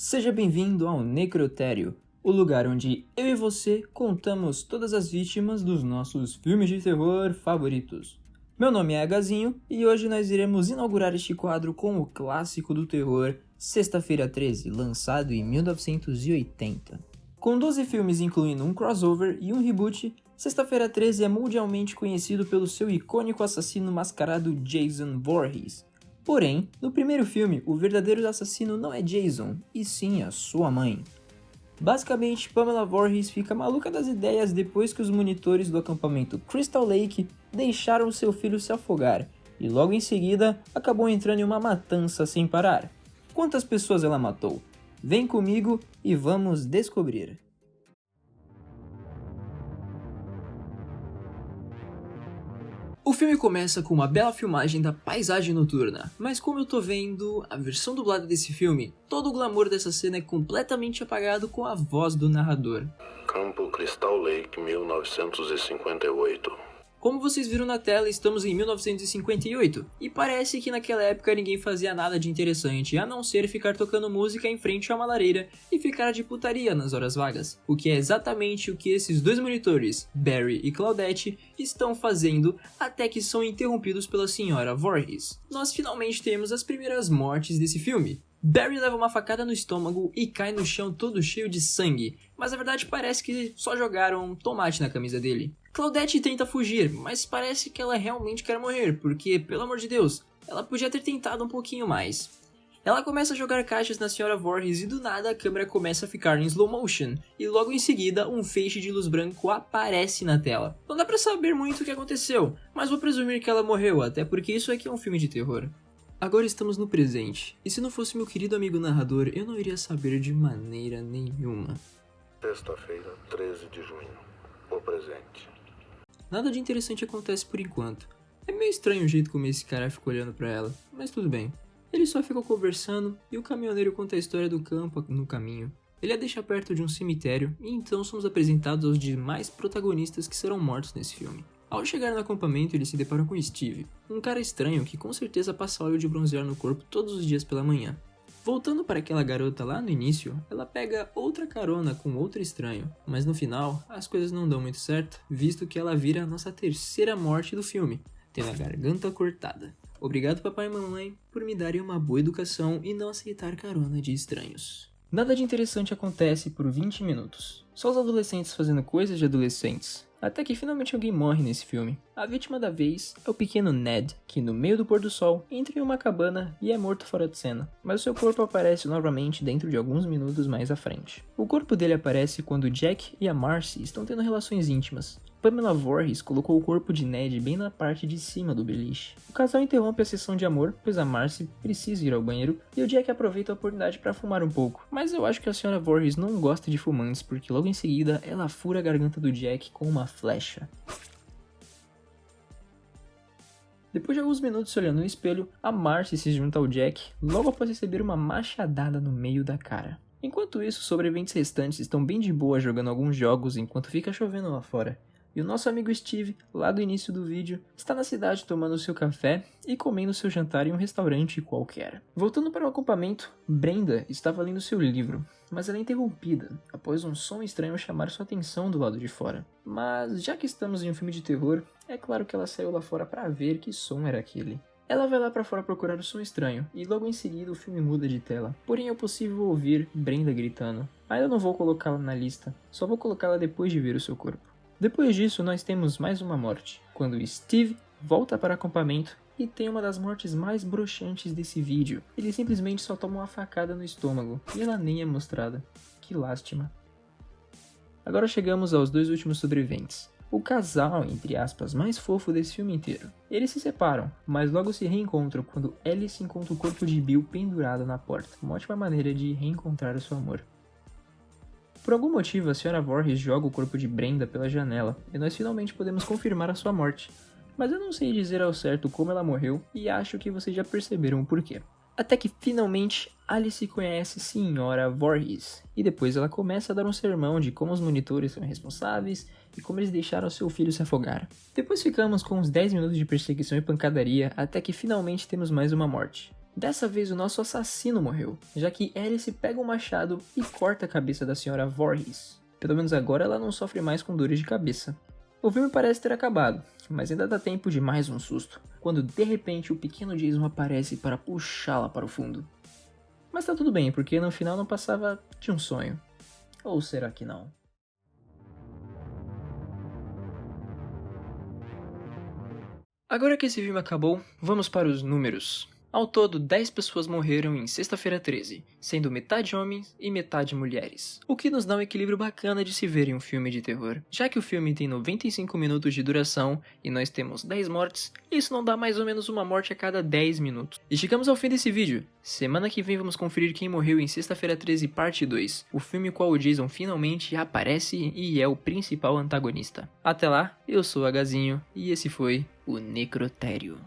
Seja bem-vindo ao Necrotério, o lugar onde eu e você contamos todas as vítimas dos nossos filmes de terror favoritos. Meu nome é Agazinho e hoje nós iremos inaugurar este quadro com o clássico do terror Sexta-feira 13, lançado em 1980. Com 12 filmes incluindo um crossover e um reboot, Sexta-feira 13 é mundialmente conhecido pelo seu icônico assassino mascarado Jason Voorhees. Porém, no primeiro filme, o verdadeiro assassino não é Jason, e sim a sua mãe. Basicamente, Pamela Voorhees fica maluca das ideias depois que os monitores do acampamento Crystal Lake deixaram seu filho se afogar, e logo em seguida acabou entrando em uma matança sem parar. Quantas pessoas ela matou? Vem comigo e vamos descobrir. O filme começa com uma bela filmagem da paisagem noturna, mas como eu tô vendo a versão dublada desse filme, todo o glamour dessa cena é completamente apagado com a voz do narrador. Campo Crystal Lake, 1958. Como vocês viram na tela, estamos em 1958, e parece que naquela época ninguém fazia nada de interessante, a não ser ficar tocando música em frente a uma lareira e ficar de putaria nas horas vagas, o que é exatamente o que esses dois monitores, Barry e Claudette, estão fazendo até que são interrompidos pela senhora Voorhees. Nós finalmente temos as primeiras mortes desse filme. Barry leva uma facada no estômago e cai no chão todo cheio de sangue, mas na verdade parece que só jogaram tomate na camisa dele. Claudette tenta fugir, mas parece que ela realmente quer morrer, porque, pelo amor de Deus, ela podia ter tentado um pouquinho mais. Ela começa a jogar caixas na senhora Voorhees e do nada a câmera começa a ficar em slow motion, e logo em seguida um feixe de luz branco aparece na tela. Não dá pra saber muito o que aconteceu, mas vou presumir que ela morreu, até porque isso aqui é um filme de terror. Agora estamos no presente, e se não fosse meu querido amigo narrador, eu não iria saber de maneira nenhuma. Sexta-feira, 13 de junho. O presente. Nada de interessante acontece por enquanto. É meio estranho o jeito como esse cara fica olhando pra ela, mas tudo bem. Eles só ficam conversando e o caminhoneiro conta a história do campo no caminho. Ele a deixa perto de um cemitério e então somos apresentados aos demais protagonistas que serão mortos nesse filme. Ao chegar no acampamento, eles se deparam com Steve, um cara estranho que com certeza passa óleo de bronzear no corpo todos os dias pela manhã. Voltando para aquela garota lá no início, ela pega outra carona com outro estranho, mas no final, as coisas não dão muito certo, visto que ela vira a nossa terceira morte do filme, tendo a garganta cortada. Obrigado papai e mamãe por me darem uma boa educação e não aceitar carona de estranhos. Nada de interessante acontece por 20 minutos, só os adolescentes fazendo coisas de adolescentes. Até que finalmente alguém morre nesse filme. A vítima da vez é o pequeno Ned, que no meio do pôr do sol entra em uma cabana e é morto fora de cena, mas o seu corpo aparece novamente dentro de alguns minutos mais à frente. O corpo dele aparece quando Jack e a Marcy estão tendo relações íntimas. Pamela Voorhees colocou o corpo de Ned bem na parte de cima do beliche. O casal interrompe a sessão de amor, pois a Marcy precisa ir ao banheiro, e o Jack aproveita a oportunidade para fumar um pouco. Mas eu acho que a senhora Voorhees não gosta de fumantes, porque logo em seguida ela fura a garganta do Jack com uma flecha. Depois de alguns minutos olhando no espelho, a Marcy se junta ao Jack, logo após receber uma machadada no meio da cara. Enquanto isso, os sobreviventes restantes estão bem de boa jogando alguns jogos enquanto fica chovendo lá fora. E o nosso amigo Steve, lá do início do vídeo, está na cidade tomando seu café e comendo seu jantar em um restaurante qualquer. Voltando para o acampamento, Brenda estava lendo seu livro, mas ela é interrompida após um som estranho chamar sua atenção do lado de fora. Mas já que estamos em um filme de terror, é claro que ela saiu lá fora para ver que som era aquele. Ela vai lá para fora procurar o som estranho, e logo em seguida o filme muda de tela. Porém é possível ouvir Brenda gritando. Ainda não vou colocá-la na lista, só vou colocá-la depois de ver o seu corpo. Depois disso, nós temos mais uma morte, quando Steve volta para o acampamento e tem uma das mortes mais broxantes desse vídeo. Ele simplesmente só toma uma facada no estômago, e ela nem é mostrada. Que lástima. Agora chegamos aos dois últimos sobreviventes. O casal, entre aspas, mais fofo desse filme inteiro. Eles se separam, mas logo se reencontram quando Alice encontra o corpo de Bill pendurado na porta. Uma ótima maneira de reencontrar o seu amor. Por algum motivo, a senhora Voorhees joga o corpo de Brenda pela janela, e nós finalmente podemos confirmar a sua morte. Mas eu não sei dizer ao certo como ela morreu, e acho que vocês já perceberam o porquê. Até que finalmente Alice conhece a senhora Voorhees, e depois ela começa a dar um sermão de como os monitores são responsáveis e como eles deixaram seu filho se afogar. Depois ficamos com uns 10 minutos de perseguição e pancadaria, até que finalmente temos mais uma morte. Dessa vez o nosso assassino morreu, já que Alice pega um machado e corta a cabeça da senhora Voorhees. Pelo menos agora ela não sofre mais com dores de cabeça. O filme parece ter acabado, mas ainda dá tempo de mais um susto, quando de repente o pequeno Jason aparece para puxá-la para o fundo. Mas tá tudo bem, porque no final não passava de um sonho. Ou será que não? Agora que esse filme acabou, vamos para os números. Ao todo, 10 pessoas morreram em Sexta-feira 13, sendo metade homens e metade mulheres. O que nos dá um equilíbrio bacana de se ver em um filme de terror. Já que o filme tem 95 minutos de duração e nós temos 10 mortes, isso não dá mais ou menos uma morte a cada 10 minutos. E chegamos ao fim desse vídeo. Semana que vem vamos conferir quem morreu em Sexta-feira 13 parte 2, o filme qual o Jason finalmente aparece e é o principal antagonista. Até lá, eu sou o Agazinho e esse foi o Necrotério.